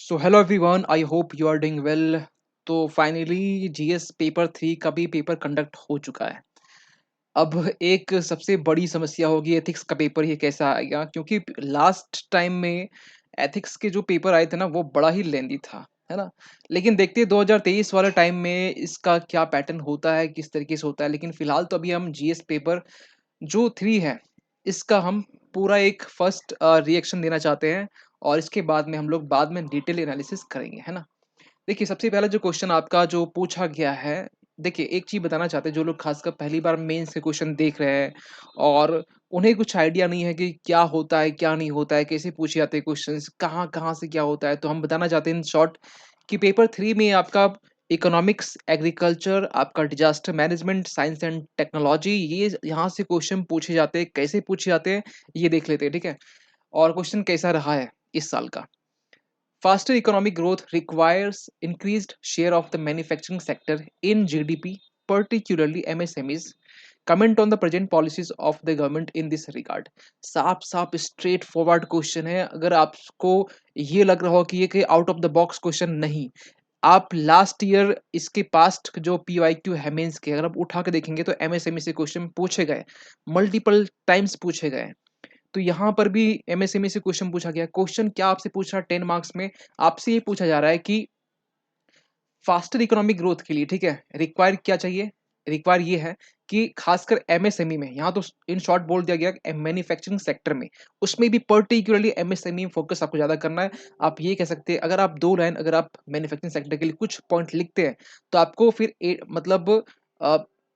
So hello everyone, I hope you are doing well. तो finally GS paper 3 का भी paper conduct हो चुका है। अब एक सबसे बड़ी समस्या होगी एथिक्स का पेपर ये कैसा आएगा, क्योंकि लास्ट टाइम में एथिक्स के जो पेपर आए थे ना वो बड़ा ही लेंदी था, है ना? लेकिन देखते हैं 2023 वाले टाइम में इसका क्या पैटर्न होता है, किस तरीके से होता है। लेकिन फिलहाल तो अभी हम जीएस पेपर जो 3 है, इसका हम पूरा एक फर्स्ट रिएक्शन देना चाहते हैं और इसके बाद में हम लोग बाद में डिटेल एनालिसिस करेंगे, है ना? देखिए, सबसे पहला जो क्वेश्चन आपका जो पूछा गया है, देखिए एक चीज़ बताना चाहते हैं जो लोग खासकर पहली बार मेंस के क्वेश्चन देख रहे हैं और उन्हें कुछ आइडिया नहीं है कि क्या होता है, क्या नहीं होता है, कैसे पूछे जाते हैं क्वेश्चंस, कहाँ-कहाँ से क्या होता है। तो हम बताना चाहते हैं इन शॉर्ट कि पेपर 3 में आपका इकोनॉमिक्स, एग्रीकल्चर, आपका disaster management, science and technology ये यहाँ से क्वेश्चन पूछे जाते हैं, कैसे पूछे जाते हैं, ये देख लेते हैं, ठीक है? और क्वेश्चन कैसा रहा है इस साल का। Faster economic growth requires increased share of the manufacturing sector in GDP, particularly MSMEs. Comment on the present policies of the government in this regard. साफ साफ स्ट्रेट फॉरवर्ड क्वेश्चन है। अगर आपको ये लग रहा हो कि ये कि out of the box question, नहीं, आप लास्ट ईयर इसके पास्ट जो पी वाई क्यू है मेंस के अगर आप उठा के देखेंगे तो एमएसएमई से क्वेश्चन पूछे गए, मल्टीपल टाइम्स पूछे गए। तो यहाँ पर भी एमएसएमई से क्वेश्चन पूछा गया। क्वेश्चन क्या आपसे पूछ रहा है 10 मार्क्स में? आपसे ये पूछा जा रहा है कि फास्टर इकोनॉमिक ग्रोथ के लिए, ठीक है, रिक्वायर क्या चाहिए? रिक्वायर ये है कि खासकर एमएसएमई में, यहाँ तो इन शॉर्ट बोल दिया गया मैन्युफैक्चरिंग सेक्टर में, उसमें भी पर्टिकुलरली एमएसएमई में फोकस आपको ज़्यादा करना है। आप ये कह सकते हैं, अगर आप 2 लाइन अगर आप मैन्युफैक्चरिंग सेक्टर के लिए कुछ पॉइंट लिखते हैं, तो आपको फिर मतलब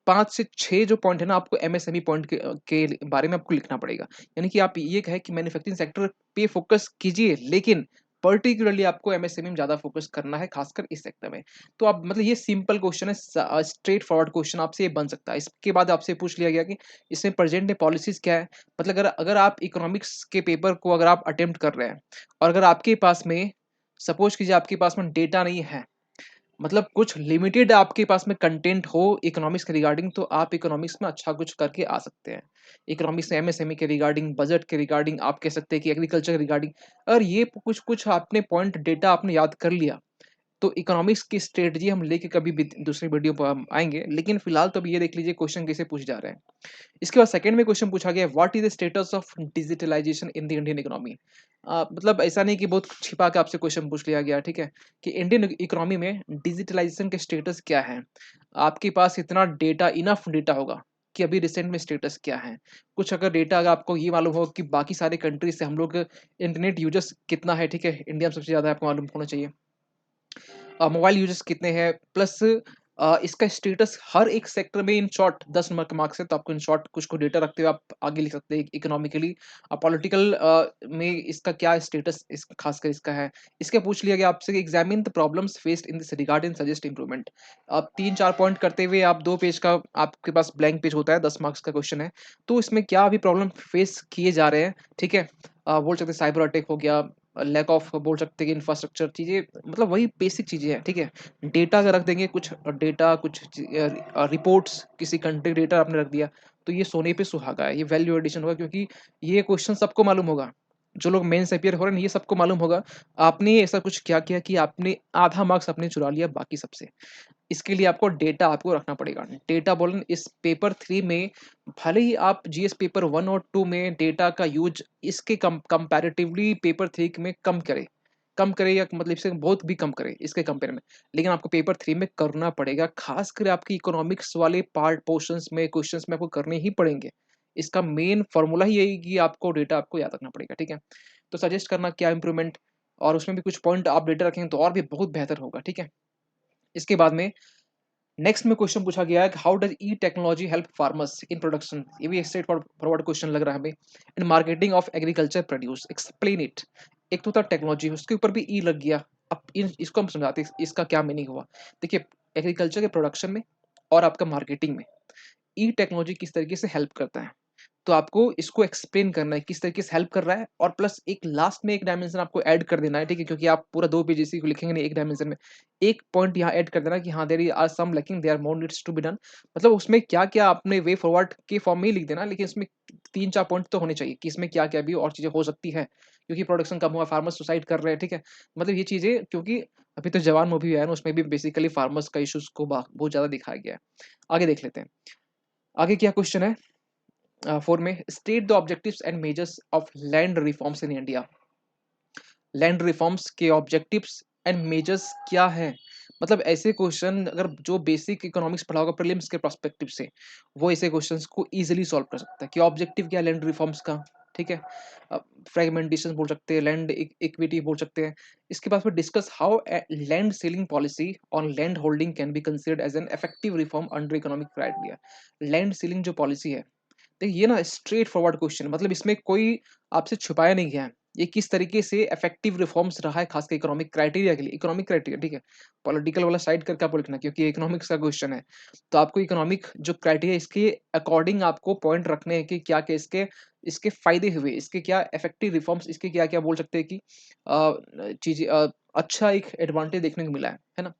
5 से 6 जो पॉइंट है ना, आपको एमएसएमई पॉइंट के बारे में आपको लिखना पड़ेगा। यानी कि आप ये कहें कि मैन्युफैक्चरिंग सेक्टर पे फोकस कीजिए, लेकिन पर्टिकुलरली आपको एमएसएमई में ज़्यादा फोकस करना है, खासकर इस सेक्टर में। तो आप मतलब ये सिंपल क्वेश्चन है, स्ट्रेट फॉरवर्ड क्वेश्चन आपसे ये बन सकता है। इसके बाद आपसे पूछ लिया गया कि इसमें प्रेजेंट में पॉलिसीज़ क्या है? मतलब अगर अगर आप इकोनॉमिक्स के पेपर को अगर आप अटेम्प्ट कर रहे हैं और अगर आपके पास में सपोज़ कीजिए आपके पास में डेटा नहीं है, मतलब कुछ लिमिटेड आपके पास में कंटेंट हो इकोनॉमिक्स के रिगार्डिंग, तो आप इकोनॉमिक्स में अच्छा कुछ करके आ सकते हैं। इकोनॉमिक्स में एमएसएमई के रिगार्डिंग, बजट के रिगार्डिंग, आप कह सकते हैं कि एग्रीकल्चर के रिगार्डिंग, अगर ये कुछ आपने पॉइंट डेटा आपने याद कर लिया, तो इकोनॉमिक्स की स्ट्रेटजी हम लेके कभी भी दूसरी वीडियो पर हम आएँगे। लेकिन फिलहाल तो अभी ये देख लीजिए क्वेश्चन कैसे पूछे जा रहे हैं। इसके बाद सेकंड में क्वेश्चन पूछा गया है, what is the status of digitalisation in the Indian economy? मतलब ऐसा नहीं कि बहुत छिपा के आपसे क्वेश्चन पूछ लिया गया, ठीक है? कि इंडियन इकोनॉमी में डिजिटलाइजेशन के स्टेटस क्या है? आपके पास इतना डेटा, इनफ डेटा होगा कि अभी रिसेंट में स्टेटस क्या है? कुछ अगर डेटा अगर आपको ये मालूम हो कि बाकी सारे कंट्रीज से हम लोग इंटरनेट यूजर्स कितना है, ठीक है? इंडिया में सबसे ज़्यादा आपको मालूम होना चाहिए। मोबाइल यूज़र्स कितने हैं, प्लस इसका स्टेटस हर एक सेक्टर में इन शॉर्ट 10 नंबर के मार्क्स है, तो आपको इन शॉर्ट कुछ को डेटा रखते हुए आप आगे लिख सकते हैं इकोनॉमिकली। पॉलिटिकल में इसका क्या स्टेटस इस खासकर इसका है। इसका पूछ लिया गया आपसे, examine the problems faced in this regard and suggest improvement. आप 3-4 पॉइंट करते हुए आप 2 पेज का आपके पास ब्लैंक पेज होता है, 10 मार्क्स का क्वेश्चन है। तो इसमें क्या अभी प्रॉब्लम फेस किए जा रहे हैं, ठीक है? बोल सकते हैं साइबर अटैक हो गया, लैक ऑफ बोल सकते हैं कि इंफ्रास्ट्रक्चर चीज़ें, मतलब वही बेसिक चीज़ें हैं, ठीक है? डेटा अगर रख देंगे, कुछ डेटा, कुछ रिपोर्ट्स, किसी कंट्री डेटा आपने रख दिया, तो ये सोने पे सुहागा है, ये वैल्यू एडिशन होगा, क्योंकि ये क्वेश्चन सबको मालूम होगा। जो लोग मेंस अपियर हो रहे हैं, ये सबको मालूम होगा। आपने ऐसा कुछ क्या किया कि आपने आधा मार्क्स आपने चुरा लिया बाकी सबसे। इसके लिए आपको डेटा आपको रखना पड़ेगा। डेटा बोलन इस पेपर 3 में, भले ही आप जीएस पेपर 1 और 2 में डेटा का यूज़ इसके कंपैरेटिवली पेपर 3 में कम करे या मतलब इससे बहुत भी कम करे इसके कंपेयर में। लेकिन आपको पेपर 3 में करना पड़ेगा, ख़ासकर आपकी इकोनॉमिक्स वाले पार्ट पोर्शंस में, क्वेश्चंस में आपको करने ही पड़ेंगे। इसका मेन फ़ॉर्मूला ही यही है कि आपको डेटा आपको याद रखना पड़ेगा, ठीक है? तो सजेस्ट करना क्या इम्प्रूवमेंट, और उसमें भी कुछ पॉइंट आप डेटा रखेंगे तो और भी बहुत बेहतर होगा, ठीक है? इसके बाद में नेक्स्ट में क्वेश्चन पूछा गया है, how does E technology help farmers in production? ये भी स्ट्रेट फॉरवर्ड क्वेश्चन लग रहा है हमें। In marketing of agriculture produce, explain it. एक तो था टेक्नोलॉजी, उसके ऊपर भी ई लग गया। अब इन इसको हम समझाते हैं इसका क्या मीनिंग हुआ। देखिए, एग्रीकल्चर के प्रोडक्शन में और आपका मार्केटिंग में ई टेक्नोलॉजी किस तरीके से हेल्प करता है। तो आपको इसको एक्सप्लेन करना है, किस तरीके से हेल्प कर रहा है और प्लस एक लास्ट में एक डायमेंशन आपको ऐड कर देना है, ठीक है? क्योंकि आप पूरा 2 पेज इसी को लिखेंगे नहीं एक डायमेंशन में। एक पॉइंट यहाँ ऐड कर देना कि हाँ, there are some lacking, there more needs to be done. मतलब उसमें क्या-क्या आपने वे फॉरवर्ड के फॉर्म में ही लिख देना, लेकिन इसमें 3-4 पॉइंट तो होने चाहिए कि इसमें क्या-क्या भी और चीज़ें हो सकती हैं, क्योंकि प्रोडक्शन कम हुआ, फार्मर्स सुसाइड कर रहे हैं, ठीक है? मतलब ये चीज़ें क्योंकि अभी तो जवान मूवी है ना, उसमें भी बेसिकली फार्मर्स का इश्यूज़ को बहुत ज़्यादा दिखाया गया है। आगे देख लेते हैं। आगे क्या क्वेश्चन है 4 में, state the objectives and measures of land reforms in India. Land reforms के ऑब्जेक्टिव्स एंड मेजर्स क्या है? मतलब ऐसे क्वेश्चन अगर जो बेसिक इकोनॉमिक्स पढ़ा होगा प्रीलिम्स के पर्सपेक्टिव से, वो ऐसे क्वेश्चंस को इजीली सॉल्व कर सकता है कि ऑब्जेक्टिव क्या है लैंड रिफॉर्म्स का, ठीक है? फ्रेगमेंटेशन बोल सकते हैं, लैंड इक्विटी बोल सकते हैं। इसके बाद फिर discuss how land ceiling policy on land holding can be considered as an effective reform under economic criteria. Land ceiling जो पॉलिसी है, देखिए ये ना स्ट्रेट फॉरवर्ड क्वेश्चन है, मतलब इसमें कोई आपसे छुपाया नहीं गया है। ये किस तरीके से इफेक्टिव रिफॉर्म्स रहा है खासकर इकोनॉमिक क्राइटेरिया के लिए, इकोनॉमिक क्राइटेरिया, ठीक है? पॉलिटिकल वाला साइड करके आपको लिखना है, क्योंकि इकोनॉमिक्स का क्वेश्चन है। तो आपको इकोनॉमिक जो क्राइटेरिया इसके अकॉर्डिंग आपको पॉइंट रखने हैं कि क्या-क्या इसके इसके फ़ायदे हुए, इसके क्या इफेक्टिव रिफॉर्म्स, इसके क्या-क्या बोल सकते हैं कि चीज़ें अच्छा एक एडवांटेज देखने को मिला है ना?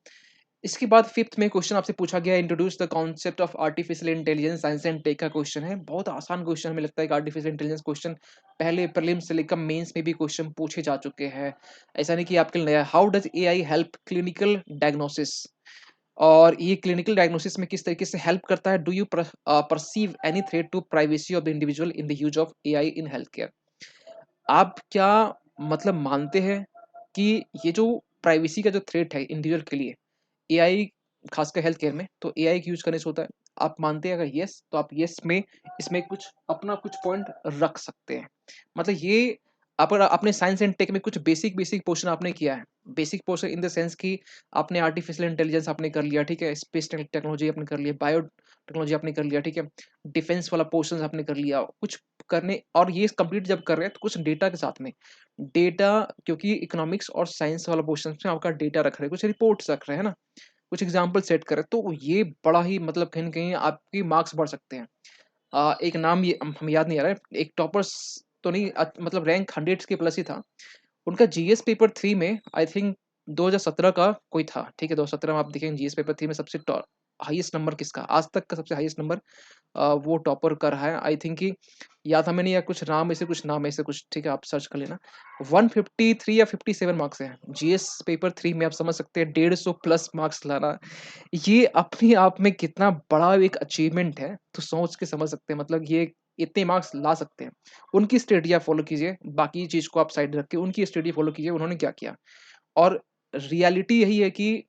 इसके बाद 5th में क्वेश्चन आपसे पूछा गया है, introduce the concept of artificial intelligence, science and tech का क्वेश्चन है। बहुत आसान क्वेश्चन हमें लगता है कि आर्टिफिशियल इंटेलिजेंस क्वेश्चन पहले प्रीलिम्स से लेकर मेंस में भी क्वेश्चन पूछे जा चुके हैं। ऐसा नहीं कि आपके लिए नया है। How does AI help clinical diagnosis? और ये क्लिनिकल डायग्नोसिस में किस तरीके से हेल्प करता है? Do you perceive any threat to privacy of the individual in the use of AI in health care? आप क्या मतलब मानते हैं कि ये जो प्राइवेसी का जो थ्रेट है इंडिविजुअल के लिए, एआई खासकर हेल्थ केयर में, तो एआई का यूज़ करने से होता है। आप मानते हैं अगर येस, तो आप येस में इसमें कुछ अपना कुछ पॉइंट रख सकते हैं। मतलब ये अगर आपने साइंस एंड टेक में कुछ बेसिक पोर्शन आपने किया है। Basic portion in the sense कि आपने आर्टिफिशियल इंटेलिजेंस आपने कर लिया, ठीक है? स्पेस टेक्नोलॉजी आपने कर लिया, बायो टेक्नोलॉजी आपने कर लिया, ठीक है? डिफेंस वाला पोर्शंस आपने कर लिया। कुछ करने और ये कंप्लीट जब कर रहे हैं तो कुछ डेटा के साथ में, डेटा क्योंकि इकोनॉमिक्स और साइंस वाला पोर्शन में आपका डेटा रख रहे हैं, कुछ रिपोर्ट्स रख रहे हैं ना? कुछ एग्जाम्पल सेट करें तो ये बड़ा ही मतलब कहीं न कहीं आपकी मार्क्स बढ़ सकते हैं। एक नाम ये हमें याद नहीं आ रहा है, एक टॉपर्स तो नहीं मतलब रैंक 100 के प्लस ही था। उनका जीएस पेपर 3 में आई थिंक 2017 का कोई था, ठीक है? 2017 में आप देखेंगे जीएस पेपर 3 में सबसे हाईएस्ट नंबर किसका? आज तक का सबसे हाईएस्ट नंबर वो टॉपर का रहा है। आई थिंक कि याद हमें नहीं है, कुछ नाम ऐसे कुछ नाम ऐसे कुछ, ठीक है? आप सर्च कर लेना। 153 या 57 मार्क्स हैं। जीएस पेपर 3 में आप समझ सकते हैं 150 प्लस मार्क्स लाना, ये अपने आप में कितना बड़ा एक अचीवमेंट है, तो सोच के समझ सकते हैं मतलब ये इतने मार्क्स ला सकते हैं। उनकी स्टडी आप फॉलो कीजिए, बाकी चीज़ को आप साइड रख के उनकी स्टडी फॉलो कीजिए, उन्होंने क्या किया। और रियलिटी यही है कि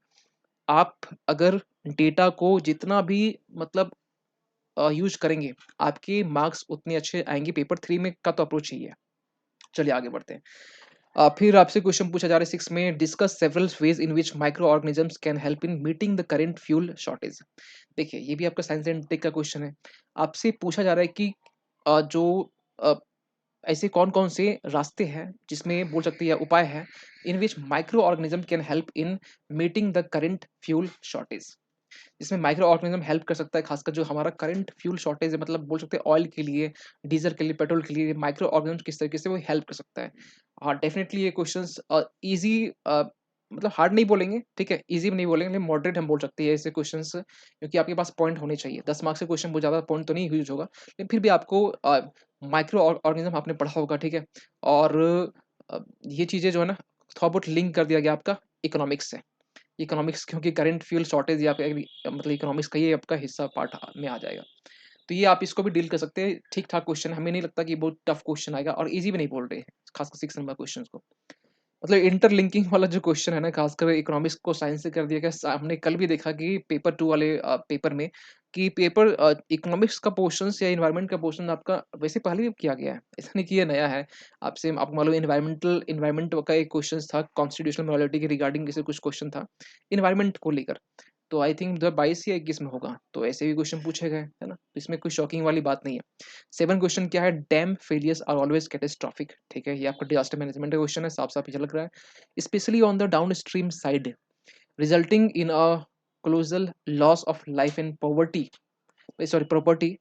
आप अगर डेटा को जितना भी मतलब यूज़ करेंगे, आपके मार्क्स उतने अच्छे आएँगे। पेपर 3 में का तो अप्रोच यही है। चलिए आगे बढ़ते हैं। फिर आपसे क्वेश्चन पूछा जा रहा है 6 में, discuss several ways in which micro organisms can help in meeting the current fuel shortage. देखिए, ये भी आपका साइंस एंड टेक का क्वेश्चन है। आपसे पूछा जा रहा है कि जो अ, ऐसे कौन-कौन से रास्ते हैं जिसमें बोल सकते हैं या उपाय हैं in which micro organism can help in meeting the current fuel shortage. जिसमें माइक्रो ऑर्गेनिज्म हेल्प कर सकता है, खासकर जो हमारा करंट फ्यूल शॉर्टेज है, मतलब बोल सकते हैं ऑयल के लिए, डीजल के लिए, पेट्रोल के लिए माइक्रो ऑर्गेनिज्म किस तरीके से वो हेल्प कर सकता है। हाँ, डेफिनिटली ये क्वेश्चंस ईज़ी मतलब हार्ड नहीं बोलेंगे, ठीक है? ईज़ी भी नहीं बोलेंगे, लेकिन मॉडरेट हम बोल सकते हैं ऐसे क्वेश्चंस, क्योंकि आपके पास पॉइंट होने चाहिए। 10 मार्क्स के क्वेश्चन बहुत ज़्यादा पॉइंट तो नहीं यूज़ होगा, लेकिन फिर भी आपको माइक्रो ऑर्गेनिज्म आपने पढ़ा होगा, ठीक है? और ये चीज़ें जो है ना, थोड़ा बहुत लिंक कर दिया गया आपका इकोनॉमिक्स से। इकोनॉमिक्स क्योंकि करंट फ्यूल शॉर्टेज या फिर मतलब इकोनॉमिक्स का ये आपका हिस्सा पार्ट में आ जाएगा। तो ये आप इसको भी डील कर सकते हैं, ठीक-ठाक क्वेश्चन, हमें नहीं लगता कि बहुत टफ क्वेश्चन आएगा और ईज़ी भी नहीं बोल रहे हैं, खासकर 6 नंबर क्वेश्चन्स को। मतलब इंटरलिंकिंग वाला जो क्वेश्चन है ना, खासकर इकोनॉमिक्स को साइंस से कर दिया गया। हमने कल भी देखा कि पेपर 2 वाले पेपर में कि पेपर इकोनॉमिक्स का पोर्शंस या एनवायरनमेंट का पोर्शन आपका वैसे पहले भी किया गया है। ऐसा नहीं कि ये नया है। आपको मालूम है एनवायरनमेंट का एक क्वेश्चन था कॉन्स्टिट्यूशनल मोरालिटी के रिगार्डिंग ऐसे कुछ क्वेश्चन था, एनवायरनमेंट को लेकर। तो आई थिंक 2022 या 21 में होगा, तो ऐसे भी क्वेश्चन पूछे गए, है ना? तो इसमें कोई शॉकिंग वाली बात नहीं है। 7 क्वेश्चन क्या है? Dam failures are always catastrophic, ठीक है? ये आपका डिजास्टर मैनेजमेंट का क्वेश्चन है, साफ-साफ ये झलक रहा है। Specially on the downstream side, resulting in a colossal loss of life and poverty sorry property,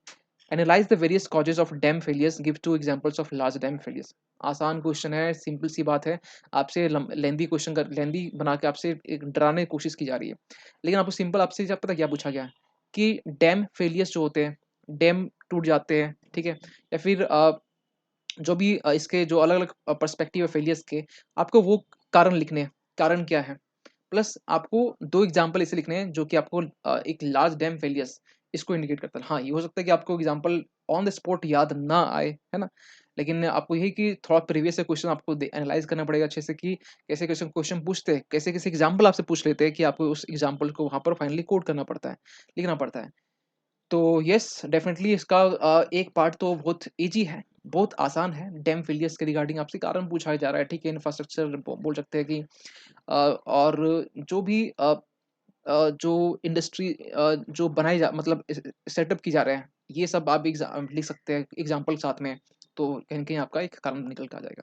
analyse the various causes of dam failures, give to examples of large dam failures. आसान question है, simple सी बात है। आपसे lengthy question कर लेंदी बना के आपसे एक डराने की कोशिश की जा रही है, लेकिन आपको सिंपल आपसे जब पता क्या पूछा गया है कि डैम फेलियर्स जो होते हैं, डैम टूट जाते हैं, ठीक है, या फिर जो भी इसके जो अलग अलग पर्सपेक्टिव है फेलियर्स के, आपको वो कारण लिखने हैं, कारण क्या है, प्लस आपको 2 एग्ज़ाम्पल ऐसे लिखने हैं जो कि आपको एक लार्ज डैम फेलियर्स इसको इंडिकेट करता है। हाँ, ये हो सकता है कि आपको एग्ज़ाम्पल ऑन द स्पॉट याद ना आए, है ना? लेकिन आपको यही कि थोड़ा प्रीवियस से क्वेश्चन आपको दे एनालाइज़ करना पड़ेगा अच्छे से कि कैसे क्वेश्चन क्वेश्चन पूछते हैं, कैसे-कैसे एग्ज़ाम्पल आपसे पूछ लेते हैं कि आपको उस एग्ज़ाम्पल को वहाँ पर फाइनली कोट करना पड़ता है, लिखना पड़ता है। तो येस, डेफ़िनेटली इसका एक पार्ट तो बहुत ईज़ी है, बहुत आसान है। डैम फेलियर्स के रिगार्डिंग आपसे कारण पूछा जा रहा है, ठीक है? इंफ्रास्ट्रक्चर बोल सकते हैं कि और जो भी जो इंडस्ट्री जो बनाई जा मतलब सेटअप की जा रहे हैं, ये सब आप लिख सकते हैं एग्जांपल साथ में, तो कहीं न कहीं आपका एक कारण निकल के आ जाएगा।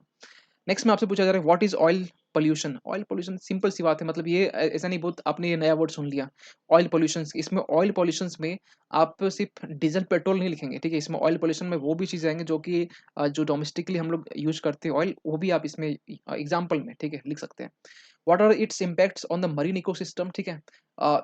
नेक्स्ट में आपसे पूछा जा रहा है what is oil pollution? Oil pollution simple सी बात है, मतलब ये ऐसा नहीं, बहुत आपने ये नया वर्ड सुन लिया। ऑयल पॉल्यूशंस, इसमें ऑयल पॉल्यूशंस में आप सिर्फ़ डीज़ल, पेट्रोल नहीं लिखेंगे, ठीक है? इसमें ऑयल पॉल्यूशन में वो भी चीज़ें आएँगी जो कि जो डोमेस्टिकली हम लोग यूज़ करते हैं ऑयल, वो भी आप इसमें एग्जांपल में, ठीक है, लिख सकते हैं। What are its impacts on the marine ecosystem, ठीक है?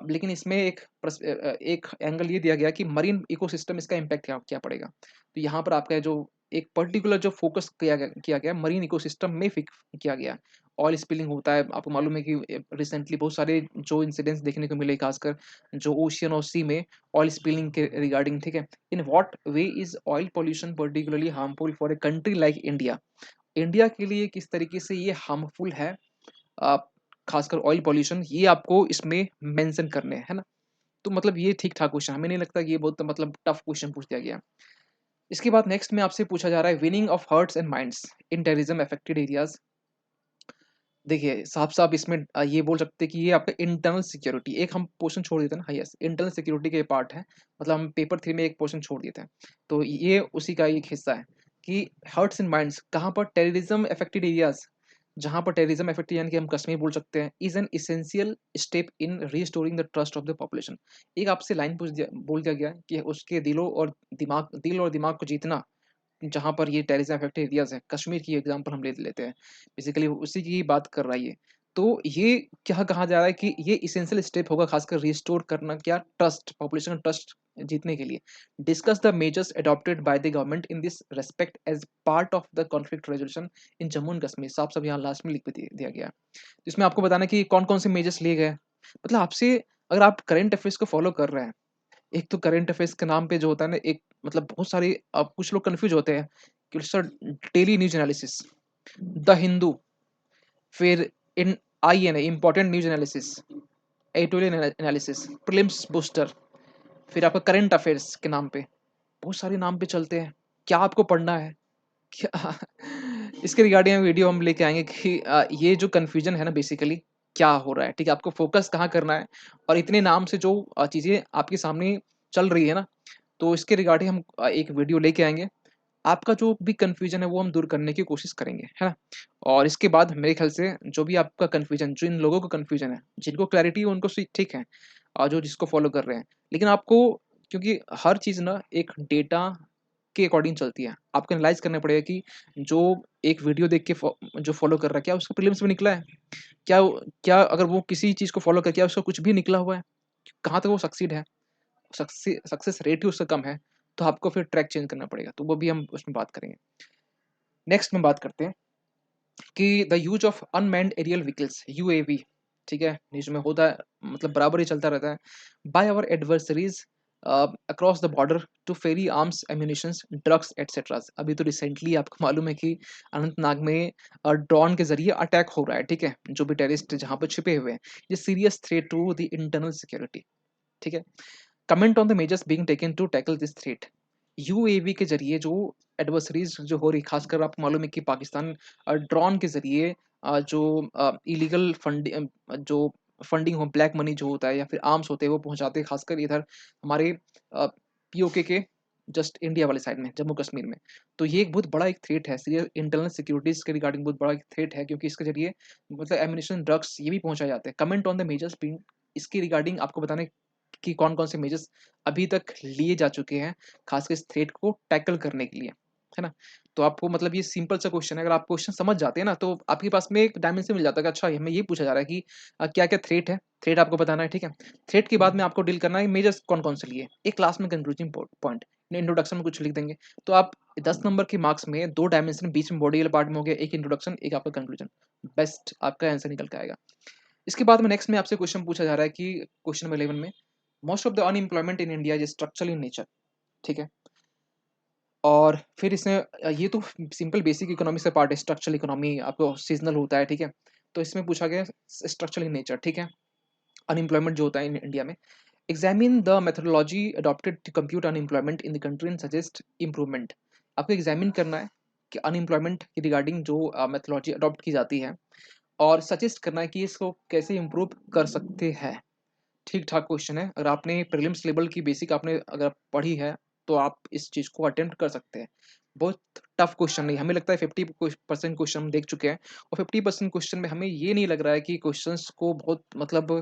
लेकिन इसमें एक एंगल ये दिया गया कि मरीन इकोसिस्टम इसका इम्पैक्ट क्या क्या पड़ेगा। तो यहाँ पर आपका जो एक पर्टिकुलर जो फ़ोकस किया गया मरीन इकोसिस्टम में किया गया। ऑयल स्पिलिंग होता है, आपको मालूम है कि रिसेंटली बहुत सारे जो इंसिडेंट्स देखने को मिले, खासकर जो ओशियन और सी में ऑयल स्पिलिंग के रिगार्डिंग, ठीक है? In what way is oil pollution particularly harmful for a country like India? India के लिए किस तरीके से ये हार्मफुल है, अ, खासकर ऑयल पॉल्यूशन, ये आपको इसमें मेंशन करने हैं, है ना? तो मतलब ये ठीक-ठाक क्वेश्चन, हमें नहीं लगता कि ये बहुत मतलब टफ क्वेश्चन पूछ दिया गया। इसके बाद नेक्स्ट में आपसे पूछा जा रहा है winning of hearts and minds in terrorism affected areas. देखिए, साफ-साफ इसमें ये बोल सकते हैं कि ये आपका इंटरनल सिक्योरिटी, एक हम पोर्शन छोड़ देते हैं ना, हाँ, यस, इंटरनल सिक्योरिटी का ये पार्ट है। मतलब हम पेपर 3 में एक पोर्शन छोड़ दिए थे। तो ये उसी का एक हिस्सा है कि हार्ट्स एंड माइंड्स कहाँ पर टेररिज्म अफेक्टेड एरियाज़, जहाँ पर टेररिज्म अफेक्टेड यानी कि हम कश्मीर बोल सकते हैं, is an essential step in restoring the trust of the population. एक आपसे लाइन बोल दिया गया कि उसके दिल और दिमाग को जीतना, जहाँ पर ये टेररिज्म अफेक्टेड एरियाज़ हैं, कश्मीर की एग्ज़ाम्पल हम ले लेते हैं। बेसिकली उसी की ही बात कर रहा है ये। तो ये क्या कहा जा रहा है कि ये एसेंशियल स्टेप होगा खासकर रिस्टोर करना क्या, ट्रस्ट, पॉपुलेशन का ट्रस्ट जीतने के लिए। Discuss the measures adopted by the government in this respect as part of the conflict resolution in Jammu and Kashmir. साफ-साफ यहाँ लास्ट में लिख भी दिया गया है। इसमें आपको बताना है कि कौन-कौन से मेजर्स लिए गए हैं। मतलब आपसे, अगर आप करंट अफेयर्स को फ़ॉलो कर रहे हैं, एक तो करंट अफेयर्स के नाम पे जो होता है ना, एक मतलब बहुत सारे कुछ लोग कन्फ्यूज़ होते हैं कि sir daily news analysis, the Hindu, फिर इन INA important news analysis, editorial analysis, prelims booster, फिर आपका करंट अफेयर्स के नाम पे, बहुत सारे नाम पे चलते हैं। क्या आपको पढ़ना है? क्या इसके रिगार्डिंग वीडियो हम लेके आएँगे कि ये जो कन्फ्यूज़न है ना बेसिकली क्या हो रहा है, ठीक है? आपको फ़ोकस कहाँ करना है, और इतने नाम से जो चीज़ें आपके सामने चल रही है ना, तो इसके रिगार्डिंग हम एक वीडियो लेके आएँगे। आपका जो भी कन्फ्यूज़न है वो हम दूर करने की कोशिश करेंगे, है ना? और इसके बाद मेरे ख़्याल से जो भी आपका कन्फ्यूज़न, जिन लोगों को कन्फ्यूज़न है, जिनको क्लैरिटी है उनको ठीक है, जो जिसको फ़ॉलो कर रहे हैं। लेकिन आपको, क्योंकि हर चीज़ ना एक डेटा के अकॉर्डिंग चलती है। आपको एनालाइज़ करना पड़ेगा कि जो एक वीडियो देख के जो फ़ॉलो कर रहा है, क्या उसको प्रीलिम्स में निकला है? क्या अगर वो किसी चीज़ को फ़ॉलो करके क्या उसका कुछ भी निकला हुआ है? कहाँ तक वो सक्सीड है? सक्सेस रेट ही उसका कम है, तो आपको फिर ट्रैक चेंज करना पड़ेगा, तो वो भी हम उसमें बात करेंगे। नेक्स्ट में बात करते हैं कि the use of unmanned aerial vehicles, UAV, ठीक है? इसमें होता है, मतलब बराबर ही चलता रहता है। By our adversaries across the border to ferry arms, ammunitions, drugs etceteras. अभी तो रिसेंटली आपको मालूम है कि अनंतनाग में ड्रोन के ज़रिए अटैक हो रहा है, ठीक है? जो भी टेररिस्ट जहाँ पे छिपे हुए हैं। ये serious threat to the internal security, ठीक है? Comment on the measures being taken to tackle this threat. UAV के ज़रिए जो एडवर्सरीज़ जो हो रही, ख़ासकर आपको मालूम है कि पाकिस्तान ड्रोन के ज़रिए जो इलीगल जो फंडिंग हो, ब्लैक मनी जो होता है या फिर आर्म्स होते हैं, वो पहुँचाते हैं, ख़ासकर इधर हमारे पीओके के जस्ट इंडिया वाले साइड में, जम्मू कश्मीर में। तो ये एक बहुत बड़ा एक थ्रेट है, सीरियस इंटरनल सिक्योरिटीज़ के रिगार्डिंग बहुत बड़ा एक थ्रेट है, क्योंकि इसके ज़रिए मतलब एम्यूनिशन, ड्रग्स ये भी पहुँचाए जाते हैं। Comment on the measures being, इसके रिगार्डिंग आपको बताना है कि कौन-कौन से मेजर्स अभी तक लिए जा चुके हैं, खासकर इस थ्रेट को टैकल करने के लिए, है ना? तो आपको मतलब ये सिंपल सा क्वेश्चन है, अगर आप क्वेश्चन समझ जाते हैं ना, तो आपके पास में एक डायमेंशन मिल जाता है कि अच्छा हमें ये पूछा जा रहा है कि क्या-क्या थ्रेट है, थ्रेट आपको बताना है, ठीक है? थ्रेट के बाद में आपको डील करना है मेजर्स कौन-कौन से लिए, एक क्लास में कंक्लूजिंग पॉइंट, इंट्रोडक्शन में कुछ लिख देंगे। तो आप 10 नंबर के मार्क्स में 2 डायमेंशन बीच में बॉडी वाले पार्ट में हो गया, एक इंट्रोडक्शन, एक आपका कंक्लूजन, बेस्ट आपका आंसर निकल के आएगा। इसके बाद में नेक्स्ट में आपसे क्वेश्चन पूछा जा रहा है कि क्वेश्चन नंबर 11 में most of the unemployment in India is structural in nature, ठीक है? और फिर इसमें ये तो सिंपल बेसिक इकोनॉमी से पार्ट है, स्ट्रक्चरल इकोनॉमी आपको सीज़नल होता है, ठीक है? तो इसमें पूछा गया स्ट्रक्चरल इन नेचर, ठीक है? अनएम्प्लॉयमेंट जो होता है इन इंडिया में, examine the methodology adopted to compute unemployment in the country and suggest improvement. आपको एग्जामिन करना है कि अनएम्प्लॉयमेंट की रिगार्डिंग जो मेथोडोलॉजी अडॉप्ट की जाती है और सजेस्ट करना है कि इसको कैसे इम्प्रूव कर सकते हैं। ठीक-ठाक क्वेश्चन है। अगर आपने प्रीलिम्स लेवल की बेसिक आपने अगर पढ़ी है, तो आप इस चीज़ को अटेम्प्ट कर सकते हैं। बहुत टफ क्वेश्चन नहीं, हमें लगता है 50% क्वेश्चन हम देख चुके हैं और 50% क्वेश्चन में हमें ये नहीं लग रहा है कि क्वेश्चंस को बहुत मतलब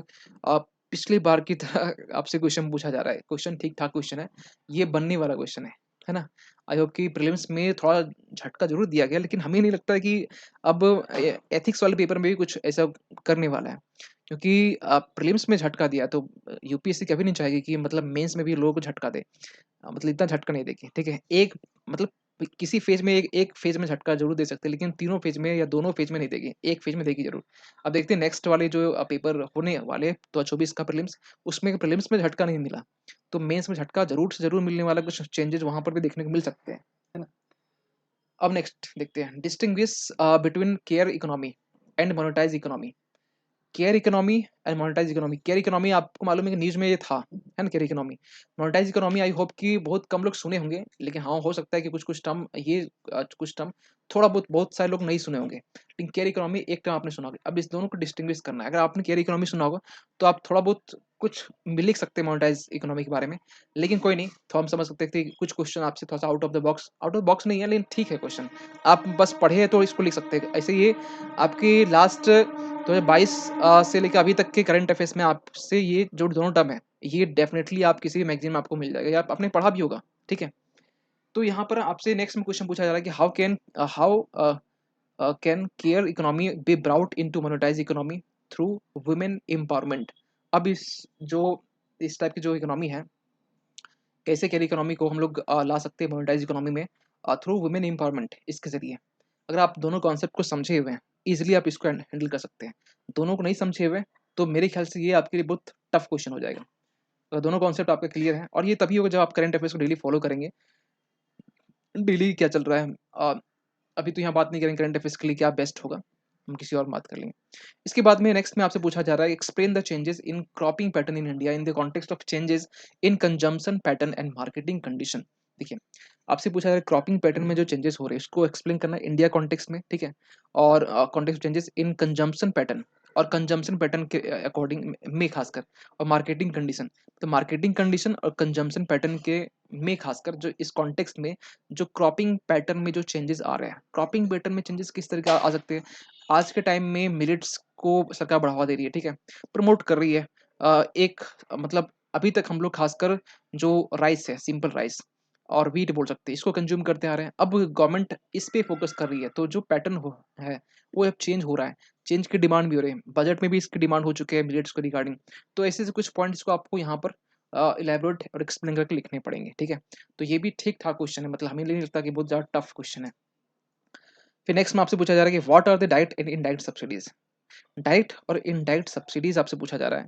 अ, पिछली बार की तरह आपसे क्वेश्चन पूछा जा रहा है। क्वेश्चन ठीक-ठाक क्वेश्चन है, ये बनने वाला क्वेश्चन है ना? आई होप कि प्रीलिम्स में थोड़ा झटका ज़रूर दिया गया, लेकिन हमें नहीं लगता है कि अब एथिक्स वाले पेपर में भी कुछ ऐसा करने वाला है। क्योंकि प्रीलिम्स में झटका दिया तो यूपीएससी कभी नहीं चाहेगी कि मतलब मेंस में भी लोगों को झटका दे। मतलब इतना झटका नहीं देगी, ठीक है? एक मतलब किसी फ़ेज़ में एक एक फ़ेज़ में झटका ज़रूर दे सकते हैं, लेकिन तीनों फ़ेज़ में या दोनों फ़ेज़ में नहीं देगी, एक फ़ेज़ में देगी ज़रूर। अब देखते हैं नेक्स्ट वाले जो पेपर होने वाले हैं 2024 का प्रीलिम्स, उसमें प्रीलिम्स में झटका नहीं मिला, तो मेंस में झटका ज़रूर से ज़रूर मिलने वाला, कुछ चेंजेज़ वहाँ पर भी देखने को मिल सकते हैं, है ना? अब नेक्स्ट देखते हैं distinguish between care economy and monetized economy. Care economy and monetize economy. Care economy आपको मालूम है कि न्यूज़ में ये था, है ना care economy. Monetize economy I hope कि बहुत कम लोग सुने होंगे, लेकिन हाँ, हो सकता है कि कुछ-कुछ टर्म कुछ टर्म थोड़ा बहुत बहुत सारे लोग नहीं सुने होंगे। लेकिन केयर इकोनॉमी एक टर्म आपने सुना होगा। अब इस दोनों को डिस्टिंग्विश करना है। अगर आपने केयर इकोनॉमी सुना होगा, तो आप थोड़ा बहुत कुछ लिख सकते हैं मोनेटाइज इकोनॉमी के बारे में। लेकिन कोई नहीं, तो हम समझ सकते थे कि कुछ क्वेश्चन आपसे थोड़ा-सा आउट ऑफ द बॉक्स नहीं है, लेकिन ठीक है क्वेश्चन। आप बस पढ़े हैं तो इसको लिख सकते हैं। ऐसे ये आपकी लास्ट 2022 से लेके अभी तक के करंट अफेयर्स में आपसे ये जो दोनों टर्म है, ये डेफ़िनेटली आप किसी भी मैगज़ीन में आपको मिल जाएगा या आपने पढ़ा भी होगा, ठीक है? तो यहाँ पर आपसे नेक्स्ट में क्वेश्चन पूछा जा रहा है कि how can care economy be brought into monetized economy through women empowerment? अब इस टाइप की जो इकोनॉमी है, कैसे केयर इकोनॉमी को हम लोग ला सकते हैं मोनेटाइज्ड इकोनॉमी में थ्रू वुमेन एम्पावरमेंट इसके ज़रिए। अगर आप दोनों कॉन्सेप्ट को समझे हुए हैं, ईज़िली आप इसको हैंडल कर सकते हैं। दोनों को नहीं समझे हुए, तो मेरे ख्याल से ये आपके लिए बहुत टफ क्वेश्चन हो जाएगा। अगर दोनों कॉन्सेप्ट आपके क्लियर हैं और ये तभी होगा जब आप करंट अफेयर्स को डेली फॉलो करेंगे। डेली क्या चल रहा है अभी तो यहाँ बात नहीं करेंगे करंट अफेयर्स के लिए क्या बेस्ट होगा, हम किसी और बात कर लेंगे। इसके बाद में नेक्स्ट में आपसे पूछा जा रहा है explain the changes in cropping pattern in India in the context of changes in consumption pattern and marketing condition. देखिए, आपसे पूछा जा रहा है क्रॉपिंग पैटर्न में जो चेंजेस हो रहे हैं उसको एक्सप्लेन करना है इंडिया कॉन्टेक्स्ट में, ठीक है? और context changes in consumption pattern और कंजम्पशन पैटर्न के अकॉर्डिंग में खासकर और मार्केटिंग कंडीशन। तो मार्केटिंग कंडीशन और कंजम्पशन पैटर्न के में खासकर जो इस कॉन्टेक्स्ट में जो क्रॉपिंग पैटर्न में जो चेंजेस आ रहे हैं, क्रॉपिंग पैटर्न में चेंजेस किस तरह के आ सकते हैं? आज के टाइम में मिलेट्स को सरकार बढ़ावा दे रही है, ठीक है? प्रमोट कर रही है। मतलब अभी तक हम लोग खासकर जो राइस है, सिंपल राइस और व्हीट बोल सकते हैं, इसको कंज़्यूम करते आ रहे हैं। अब गवर्नमेंट इस पे फ़ोकस कर रही है, तो जो पैटर्न है, वो अब चेंज हो रहा है। चेंज की डिमांड भी हो रही है। बजट में भी इसकी डिमांड हो चुकी है मिलेट्स को रिगार्डिंग। तो ऐसे-ऐसे कुछ पॉइंट्स को आपको यहाँ पर इलैबोरेट और एक्सप्लेन करके लिखने पड़ेंगे, ठीक है? तो ये भी ठीक-ठाक क्वेश्चन है, मतलब हमें नहीं लगता कि बहुत ज़्यादा टफ क्वेश्चन है। फिर नेक्स्ट में आपसे पूछा जा रहा है कि what are the direct and indirect subsidies? Direct और इनडायरेक्ट सब्सिडीज़ आपसे पूछा जा रहा है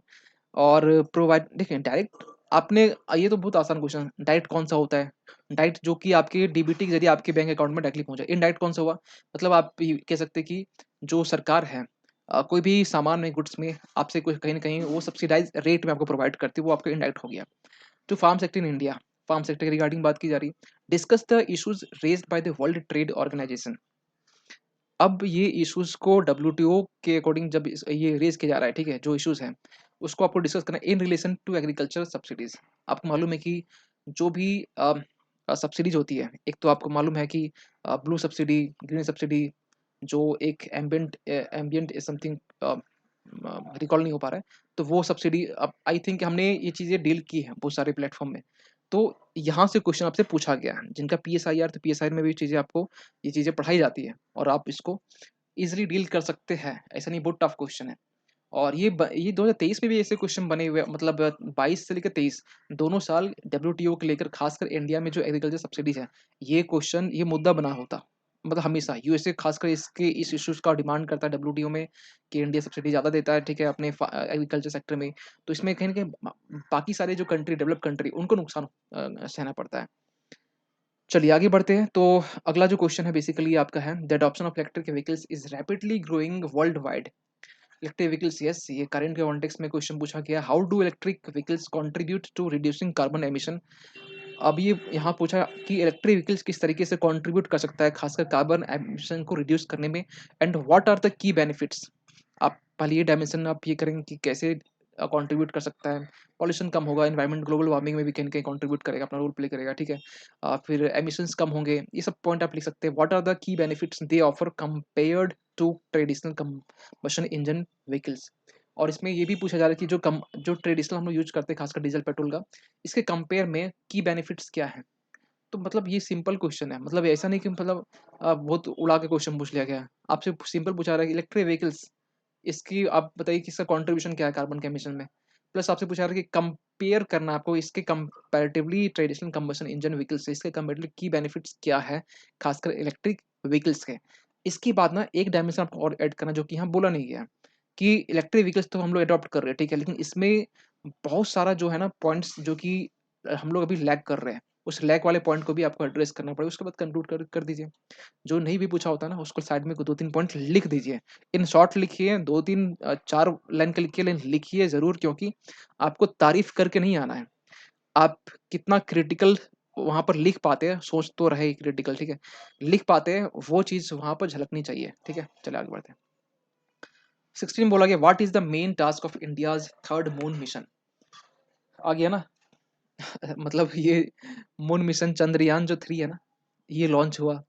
और प्रोवाइड देखिए डायरेक्ट आपने ये तो बहुत आसान क्वेश्चन है। डायरेक्ट कौन-सा होता है? डायरेक्ट जो कि आपके डीबीटी के ज़रिए आपके बैंक अकाउंट में डायरेक्टली पहुँचे। इनडायरेक्ट कौन-सा हुआ? मतलब आप ये कह सकते हैं कि जो सरकार है कोई भी सामान में, गुड्स में आपसे कोई कहीं न कहीं वो सब्सिडाइज़ रेट में आपको प्रोवाइड करती है, वो आपका इनडायरेक्ट हो गया। तो farm sector in India, farm sector के रिगार्डिंग बात की जा रही है। Discuss the issues raised by the World Trade Organization. अब ये इश्यूज़ को डब्ल्यूटीओ के अकॉर्डिंग जब ये रेज़ किया जा रहा है, ठीक है? जो इश्यूज़ हैं, उसको आपको डिस्कस करना है in relation to agriculture subsidies. आपको मालूम है कि जो भी सब्सिडीज़ होती है, एक तो आपको मालूम है कि ब्लू सब्सिडी, ग्रीन सब्सिडी, जो एक एम्बिएंट समथिंग रिकॉल नहीं हो पा रहा है। तो वो सब्सिडी अब आई थिंक हमने ये चीज़ें डील की हैं बहुत सारे प्लेटफ़ॉर्म में। तो यहाँ से क्वेश्चन आपसे पूछा गया है, जिनका पीएसआईआर तो पीएसआईआर में भी चीज़ें आपको ये चीज़ें पढ़ाई जाती है और आप इसको ईज़िली डील कर सकते हैं। ऐसा नहीं बहुत टफ क्वेश्चन है। और ये 2023 में भी ऐसे क्वेश्चन बने हुए हैं, मतलब 22 से लेकर 23 दोनों साल डब्ल्यूटीओ को लेकर खासकर इंडिया में जो एग्रीकल्चर सब्सिडीज है, ये मुद्दा बना होता, मतलब हमेशा यूएसए खासकर इसके इस इश्यूज का डिमांड करता है डब्ल्यूटीओ में कि इंडिया सब्सिडी ज़्यादा देता है, ठीक है, अपने एग्रीकल्चर सेक्टर में। तो इसमें कहीं ना कहीं बाकी सारे जो कंट्री डेवलप कंट्री उनको नुकसान सहना पड़ता है। चलिए आगे बढ़ते हैं। तो अगला जो क्वेश्चन है बेसिकली आपका है, the adoption of electric vehicles is rapidly growing worldwide. Electric vehicles, yes, ये करंट के कॉन्टेक्स्ट में क्वेश्चन पूछा गया, how do electric vehicles contribute to reducing carbon emission. अब ये यहाँ पूछा कि इलेक्ट्रिक व्हीकल्स किस तरीके से कंट्रीब्यूट कर सकता है खासकर कार्बन एमिशन को रिड्यूस करने में, and what are the key benefits. आप पहले ये डायमेंशन आप ये करेंगे कि कैसे कंट्रीब्यूट कर सकता है। पॉल्यूशन कम होगा, एनवायरनमेंट ग्लोबल वार्मिंग में भी कहीं कहीं कंट्रीब्यूट करेगा, अपना रोल प्ले करेगा, ठीक है। फिर एमिशंस कम होंगे, ये सब पॉइंट आप लिख सकते हैं। What are the key benefits they offer compared to traditional combustion engine vehicles. और इसमें ये भी पूछा जा रहा है कि जो ट्रेडिशनल हम लोग यूज करते हैं खासकर डीजल पेट्रोल का, इसके कंपेयर में की बेनिफिट्स क्या है। तो मतलब ये सिंपल क्वेश्चन है, मतलब ऐसा नहीं कि मतलब बहुत उड़ा के क्वेश्चन पूछ लिया गया है। आपसे सिंपल पूछा रहा है कि इलेक्ट्रिक व्हीकल्स, इसकी आप बताइए कि इसका कंट्रीब्यूशन क्या है कार्बन के एमिशन में। प्लस आपसे पूछा रहा है कि कंपेयर करना आपको इसके comparatively traditional combustion engine vehicle से, इसके कंपैरेटिवली की बेनिफिट्स क्या है खासकर इलेक्ट्रिक व्हीकल्स के। इसके बाद ना एक डायमेंशन आपको और ऐड करना जो कि यहाँ बोला नहीं गया है, कि इलेक्ट्रिक व्हीकल्स तो हम लोग अडॉप्ट कर रहे हैं, ठीक है, लेकिन इसमें बहुत सारा जो है ना पॉइंट्स जो कि हम लोग अभी लैग कर रहे हैं, उस लैग वाले पॉइंट को भी आपको एड्रेस करना पड़ेगा। उसके बाद कंक्लूड कर दीजिए। जो नहीं भी पूछा होता है ना, उसको साइड में 2-3 पॉइंट लिख दीजिए। इन शॉर्ट लिखिए, 2-3 4 लाइन का लिखिए, लेकिन लिखिए ज़रूर, क्योंकि आपको तारीफ़ करके नहीं आना है। आप कितना क्रिटिकल वहाँ पर लिख पाते हैं, सोच तो रहे ही क्रिटिकल, ठीक है? लिख पाते हैं, वो चीज़ वहाँ पर झलकनी चाहिए, ठीक है? चलिए आगे बढ़ते हैं। 16 बोला गया, what is the main task of India's third moon mission? आ गया ना? मतलब ये मून मिशन चंद्रयान जो 3 है ना, ये लॉन्च हुआ।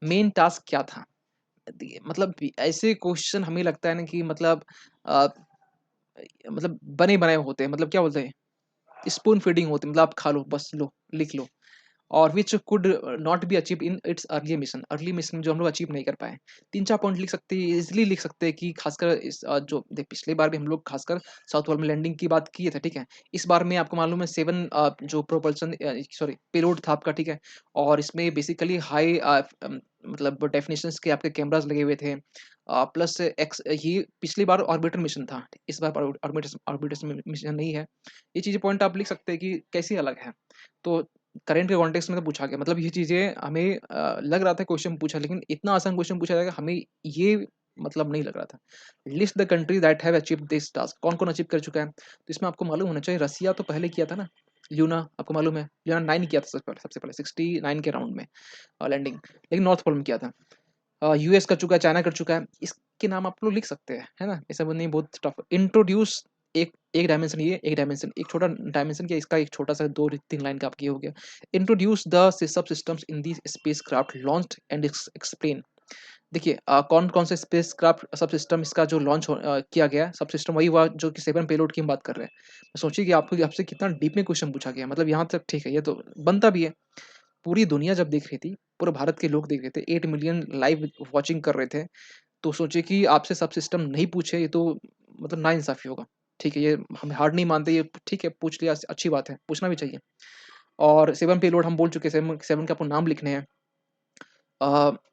मेन टास्क क्या था? मतलब ऐसे क्वेश्चन हमें लगता है ना कि अ, मतलब बने बनाए होते हैं, मतलब क्या बोलते हैं, स्पून फीडिंग होती है, मतलब आप खा लो, बस लो, लिख लो। और which could not be achieve in its early mission जो हम लोग अचीव नहीं कर पाए। 3-4 पॉइंट लिख सकते हैं, इजीली लिख सकते हैं कि खासकर जो देख पिछली बार भी हम लोग खासकर साउथ वाल में लैंडिंग की बात किए थे, ठीक है। इस बार में आपको मालूम है 7 जो प्रोपल्शन सॉरी पेलोड था आपका, ठीक है। और इसमें बेसिकली हाई मतलब डेफिनेशंस के आपके कैमरास लगे हुए थे। प्लस एक्स ये पिछली बार ऑर्बिटर मिशन था, इस बार ऑर्बिटर ऑर्बिटर मिशन नहीं है। ये चीज़ें पॉइंट आप लिख सकते हैं कि कैसी अलग है। तो करंट के कॉन्टेक्स्ट में तो पूछा गया, मतलब ये चीज़ें हमें लग रहा था क्वेश्चन पूछा, लेकिन इतना आसान क्वेश्चन पूछा जाएगा हमें ये मतलब नहीं लग रहा था। List the country that have achieved this task, कौन-कौन अचीव कर चुका है? तो इसमें आपको मालूम होना चाहिए, रसिया तो पहले किया था ना, ल्यूना आपको मालूम है, ल्यूना 9 किया था सबसे पहले 69 के राउंड में लैंडिंग, लेकिन नॉर्थ पोल में किया था। यूएस कर चुका है, चाइना कर चुका है, इसके नाम आप लोग लिख सकते हैं, है ना? ऐसा नहीं बहुत टफ। इंट्रोड्यूस एक एक डायमेंशन ये, एक डायमेंशन, एक छोटा डायमेंशन क्या इसका, एक छोटा-सा 2-3 लाइन का आपका ये हो गया। Introduce the sub systems in the spacecraft launched and explain. देखिए कौन-कौन से स्पेसक्राफ्ट सब सिस्टम इसका जो लॉन्च किया गया, सब सिस्टम वही हुआ जो कि 7 पेलोड की हम बात कर रहे हैं। सोचिए कि आपको आपसे कितना डीप में क्वेश्चन पूछा गया, मतलब यहाँ तक ठीक है, ये तो बनता भी है। पूरी दुनिया जब देख रही थी, पूरे भारत के लोग देख रहे थे, 8 मिलियन लाइव वॉचिंग कर रहे थे, तो सोचिए कि आपसे सब सिस्टम नहीं पूछे, ये तो मतलब नाइंसाफ़ी होगा। ठीक है, ये हम हार नहीं मानते, ये ठीक है, पूछ लिया अच्छी बात है, पूछना भी चाहिए। और 7 पेलोड हम बोल चुके हैं, 7 के आपको नाम लिखने हैं।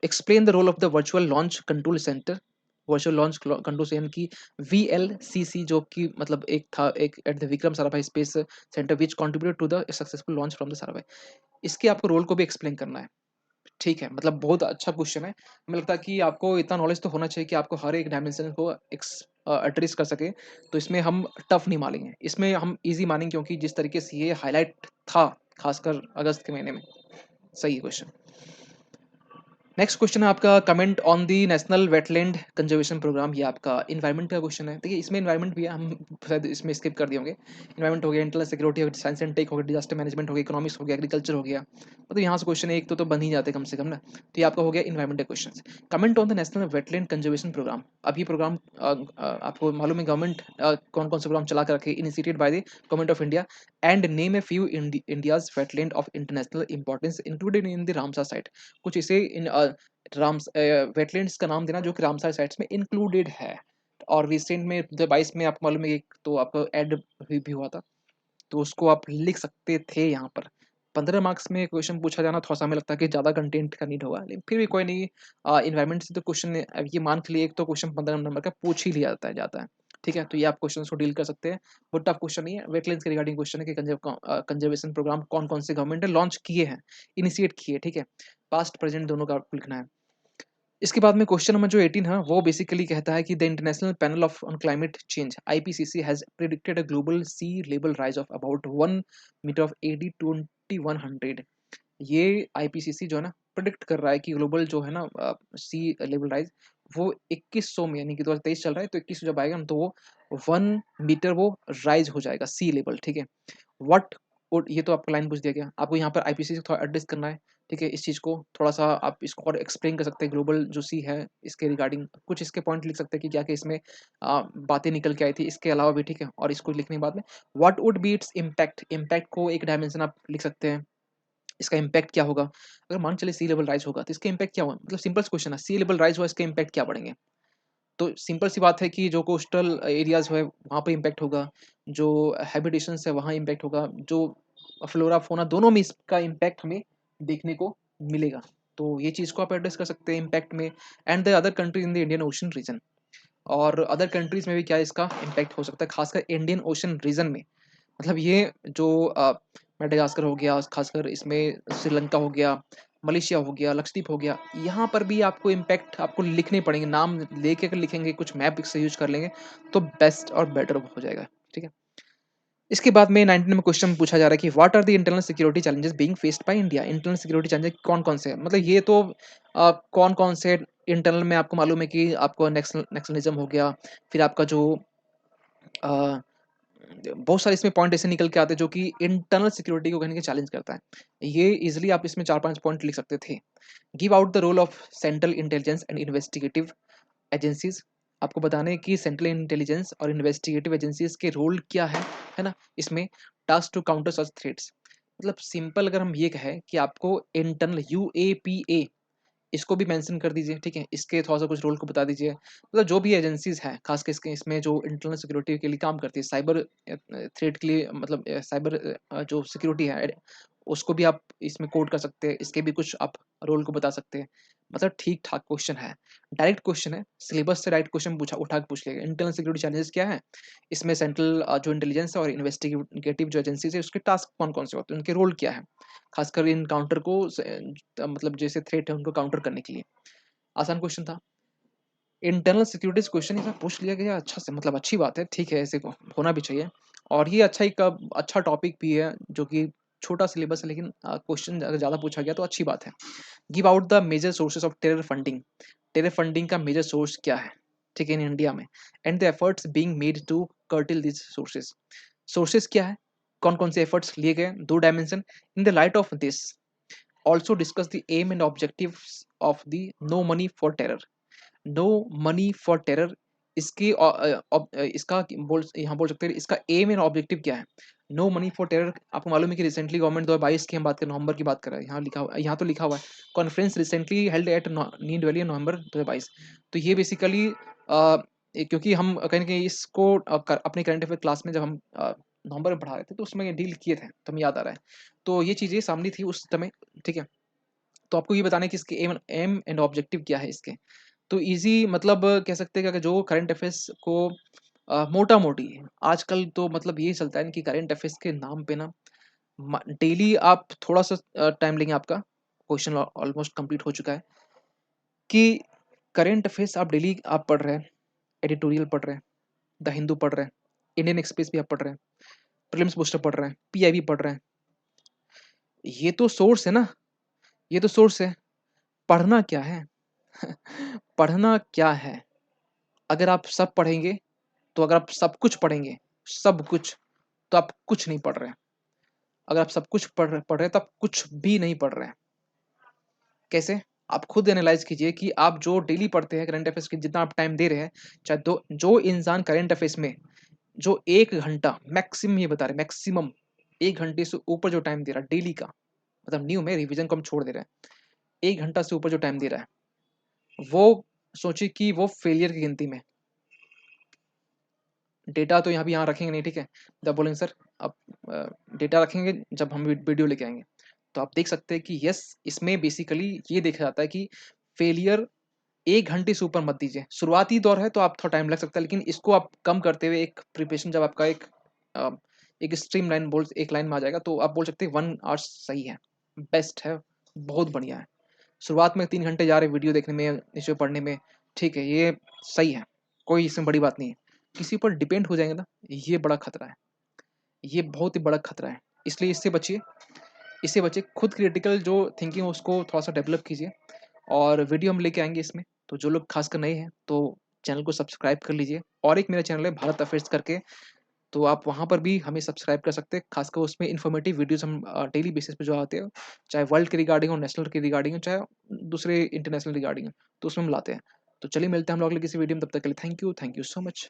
Explain the role of the virtual launch control centre. Virtual launch control centre की वीएलसीसी जो कि मतलब एक था, एक at the Vikram Sarabhai Space Centre which contributed to the successful launch from the Sarabhai. इसके आपको रोल को भी एक्सप्लेन करना है। ठीक है, मतलब बहुत अच्छा क्वेश्चन है। हमें लगता है कि आपको इतना नॉलेज तो होना चाहिए कि आपको हर एक डायमेंशन को एड्रेस कर सकें। तो इसमें हम टफ नहीं मानेंगे, इसमें हम ईज़ी मानेंगे, क्योंकि जिस तरीके से ये हाइलाइट था, खासकर अगस्त के महीने में। सही है क्वेश्चन। नेक्स्ट क्वेश्चन है आपका, comment on the national wetland conservation programme. ये आपका इन्वायरमेंट का क्वेश्चन है। देखिए इसमें इन्वायरमेंट भी है, हम शायद इसमें स्किप कर दिए होंगे। इन्वायरमेंट हो गया, इंटरनल सिक्योरिटी हो गया, साइंस एंड टेक हो गया, डिजास्टर मैनेजमेंट हो गया, इकोनॉमिक्स हो गया, एग्रीकल्चर हो गया। मतलब यहाँ से क्वेश्चन एक तो बन ही जाते कम से कम ना। तो ये आपका हो गया इन्वायरमेंट का question. Comment on the national wetland conservation programme. अब ये प्रोग्राम आपको मालूम है गवर्नमेंट कौन कौन से प्रोग्राम चला कर रखे, initiated by the government of India, and name a few India's wetland of international importance included in the Ramsar site. कुछ इसे इन राम्स वेटलैंड्स का नाम देना जो कि रामसर साइट्स में इंक्लूडेड है। और रिसेंट में 2022 में आपको मालूम है एक तो आपका ऐड भी हुआ था, तो उसको आप लिख सकते थे यहाँ पर। 15 मार्क्स में क्वेश्चन पूछा जाना थोड़ा सा हमें लगता है कि ज़्यादा कंटेंट का नीड होगा, लेकिन फिर भी कोई नहीं। इन्वायरमेंट से तो क्वेश्चन ये मान के लिए एक तो क्वेश्चन 15 नंबर का पूछ ही लिया जाता है। ठीक है, तो ये आप क्वेश्चन को डील कर सकते हैं। वो टफ क्वेश्चन नहीं है, वेटलैंड्स के रिगार्डिंग क्वेश्चन है कि कंजर्वेशन प्रोग्राम कौन कौन से गवर्नमेंट ने लॉन्च किए हैं, इनिशिएट किए। ठीक है, पास्ट प्रेजेंट दोनों का आपको लिखना है। इसके बाद में क्वेश्चन नंबर जो 18 है वो बेसिकली कहता है कि the International Panel of on Climate Change IPCC has predicted a global sea level rise of about 1 metre of AD 2100। ये आईपीसीसी जो है ना प्रिडिक्ट कर रहा है कि ग्लोबल जो है ना सी लेवल राइज वो 2100 में, यानी कि 2023 चल रहा है तो 2100 जब आएगा ना तो वो 1 मीटर वो राइज हो जाएगा सी लेवल। ठीक है, व्हाट वुड, ये तो आपको लाइन पूछ दिया गया, आपको यहाँ पर आईपीसी से थोड़ा एडजस्ट करना है। ठीक है, इस चीज़ को थोड़ा सा आप इसको और एक्सप्लेन कर सकते हैं, ग्लोबल जो सी है इसके रिगार्डिंग कुछ इसके पॉइंट लिख सकते हैं कि क्या क्या इसमें बातें निकल के आई थी, इसके अलावा भी। ठीक है, और इसको लिखने के बाद में what would be its impact, impact को एक डायमेंशन आप लिख सकते हैं। इसका इम्पैक्ट क्या होगा, अगर मान चले सी लेवल राइज होगा तो इसका इम्पैक्ट क्या होगा, मतलब सिंपल क्वेश्चन है, सी लेवल राइज हुआ इसका इम्पैक्ट क्या बढ़ेंगे। तो सिंपल सी बात है कि जो कोस्टल एरियाज है वहाँ पे इम्पैक्ट होगा, जो हैबिटेशंस है वहाँ इम्पैक्ट होगा, जो फ्लोरा फोना दोनों में इसका इम्पैक्ट हमें देखने को मिलेगा। तो ये चीज़ को आप एड्रेस कर सकते हैं इम्पैक्ट में। And the other countries in the Indian Ocean region, और अदर कंट्रीज में भी क्या इसका इम्पैक्ट हो सकता है, खासकर इंडियन ओशन रीजन में। मतलब ये जो मेडागास्कर हो गया, खासकर इसमें श्रीलंका हो गया, मलेशिया हो गया, लक्षद्वीप हो गया, यहाँ पर भी आपको इम्पैक्ट आपको लिखने पड़ेंगे, नाम लेके अगर लिखेंगे, कुछ मैप से यूज कर लेंगे तो बेस्ट और बेटर हो जाएगा। ठीक है, इसके बाद में 19 में क्वेश्चन पूछा जा रहा है कि what are the internal security challenges being faced by India. Internal security challenges कौन कौन से हैं, मतलब ये तो कौन कौन से इंटरनल में आपको मालूम है कि आपको नेक्सनलिज्म हो गया, फिर आपका जो अ, बहुत सारे इसमें पॉइंट ऐसे निकल के आते हैं जो कि इंटरनल सिक्योरिटी को कहीं चैलेंज करता है। ये इजिली आप इसमें 4-5 पॉइंट लिख सकते थे। Give out the role of central intelligence and investigative agencies. आपको बताना है कि सेंट्रल इंटेलिजेंस और इन्वेस्टिगेटिव एजेंसीज के रोल क्या है ना इसमें। Task to counter such threats, मतलब सिंपल अगर हम ये कहें कि आपको इंटरनल यूएपीए इसको भी मेंशन कर दीजिए। ठीक है, इसके थोड़ा-सा कुछ रोल को बता दीजिए। मतलब जो भी एजेंसीज़ हैं, ख़ास के इसके इसमें जो इंटरनल सिक्योरिटी के लिए काम करती है, साइबर थ्रेट के लिए, मतलब साइबर जो सिक्योरिटी है उसको भी आप इसमें कोड कर सकते हैं। इसके भी कुछ आप रोल को बता सकते हैं। मतलब ठीक-ठाक क्वेश्चन है। डायरेक्ट क्वेश्चन है, सिलेबस से डायरेक्ट क्वेश्चन पूछा उठा के पूछ लेगा। इंटरनल सिक्योरिटी चैलेंजेस क्या है? इसमें सेंट्रल जो इंटेलिजेंस है और इन्वेस्टिगेटिव जो एजेंसीज़ है, उसके टास्क कौन-कौन से होते हैं? उनके रोल क्या है? ख़ासकर इन काउंटर को मतलब जैसे थ्रेट है उनको काउंटर करने के लिए। आसान क्वेश्चन था। इंटरनल सिक्योरिटीज़ क्वेश्चन इसमें पूछ लिया गया अच्छा से, मतलब अच्छी बात है, ठीक है, ऐसे को होना भी चाहिए। और ये अच्छा एक अच्छा टॉपिक भी है जो कि छोटा सिलेबस है, लेकिन क्वेश्चन अगर ज़्यादा पूछा गया तो अच्छी बात है। Give out the major sources of terror funding. Terror funding का मेजर सोर्स क्या है? ठीक है, इन इंडिया में। And the efforts being made to curtail these sources. Sources क्या है? कौन-कौन से एफर्ट्स लिए गए? 2 dimension. In the light of this also discuss the aim and objectives of the no money for terror। No money for terror, इसकी इसका बोल यहाँ बोल सकते हैं इसका एम एंड ऑब्जेक्टिव क्या है। नो मनी फॉर टेरर, आपको मालूम है कि रिसेंटली गवर्नमेंट 2022 की हम बात करें, नवंबर की बात कर रहे हैं, यहाँ लिखा हुआ, यहाँ तो लिखा हुआ है conference recently held at need valley November 2022। तो ये बेसिकली क्योंकि हम कहीं ना कहीं इसको अपने करंट अफेयर क्लास में जब हम नवंबर में पढ़ा रहे थे तो उसमें डील किए थे, तो हमें याद आ रहा है। तो ये चीज़ें सामने थी उस समय। ठीक है, तो आपको ये बताना है कि इसके एम एम एंड ऑब्जेक्टिव क्या है इसके। तो ईज़ी मतलब कह सकते हैं कि जो करंट अफेयर्स को मोटा-मोटी आजकल तो मतलब यही चलता है ना कि करंट अफेयर्स के नाम पे ना डेली आप थोड़ा-सा टाइम लेंगे आपका, क्वेश्चन ऑलमोस्ट कंप्लीट हो चुका है कि करंट अफेयर्स आप डेली आप पढ़ रहे हैं, एडिटोरियल पढ़ रहे हैं, द हिंदू पढ़ रहे हैं, इंडियन एक्सप्रेस भी आप पढ़ रहे हैं, प्रीलिम्स बूस्टर पढ़ रहे हैं, पीआईबी पढ़ रहे हैं। ये तो सोर्स है ना, ये तो सोर्स है। पढ़ना क्या है? पढ़ना क्या है? अगर आप सब पढ़ेंगे, तो अगर आप सब कुछ पढ़ेंगे, सब कुछ, तो आप कुछ नहीं पढ़ रहे हैं। अगर आप सब कुछ पढ़ रहे हैं, तो आप कुछ भी नहीं पढ़ रहे हैं। कैसे? आप खुद एनालाइज़ कीजिए कि आप जो डेली पढ़ते हैं करंट अफ़ेयर्स के, जितना आप टाइम दे रहे हैं, चाहे दो जो इंसान करंट अफ़ेयर्स में जो 1 घंटा मैक्सिमम, ये बता रहे हैं मैक्सिमम 1 घंटे से ऊपर जो टाइम दे रहा है डेली का, मतलब न्यू में रिवीजन को हम छोड़ दे रहे हैं, 1 घंटा से ऊपर जो टाइम दे रहा है, वो सोचिए कि वो फेलियर की गिनती में। डेटा तो यहाँ भी यहाँ रखेंगे नहीं, ठीक है? जब बोलेंगे सर आप डेटा रखेंगे जब हम वीडियो लेके आएँगे। तो आप देख सकते हैं कि यस, इसमें बेसिकली ये देखा जाता है कि फेलियर 1 घंटे से ऊपर मत दीजिए। शुरुआती दौर है तो आप थोड़ा टाइम लग सकता है, लेकिन इसको आप कम करते हुए एक प्रिपरेशन जब आपका अ, एक स्ट्रीमलाइन बोल एक लाइन में आ जाएगा, तो आप बोल सकते हैं 1 आवर्स सही है, बेस्ट है, बहुत बढ़िया है। शुरुआत में 3 घंटे जा रहे हैं वीडियो देखने में, नीचे पढ़ने में, ठीक है, ये सही है, कोई इसमें बड़ी बात नहीं है। किसी पर डिपेंड हो जाएँगे ना, ये बड़ा खतरा है, ये बहुत ही बड़ा खतरा है। इसलिए इससे बचिए, खुद क्रिटिकल जो थिंकिंग है उसको थोड़ा-सा डेवलप कीजिए, और वीडियो हम लेके आएँगे इसमें, तो जो लोग खासकर नए हैं, तो चैनल को सब्सक्राइब कर लीजिए। और एक मेरा चैनल है भारत अफ़ेयर्स करके, तो आप वहाँ पर भी हमें सब्सक्राइब कर सकते हैं। खासकर उसमें इन्फॉर्मेटिव वीडियोज़ हम डेली बेसिस पे जो आते हैं, चाहे वर्ल्ड के रिगार्डिंग हो, नेशनल के रिगार्डिंग हो, चाहे दूसरे इंटरनेशनल रिगार्डिंग हो, तो उसमें हम लाते हैं। तो चलिए मिलते हैं हम लोग अगले किसी वीडियो में, तब तक के लिए थैंक यू सो मच।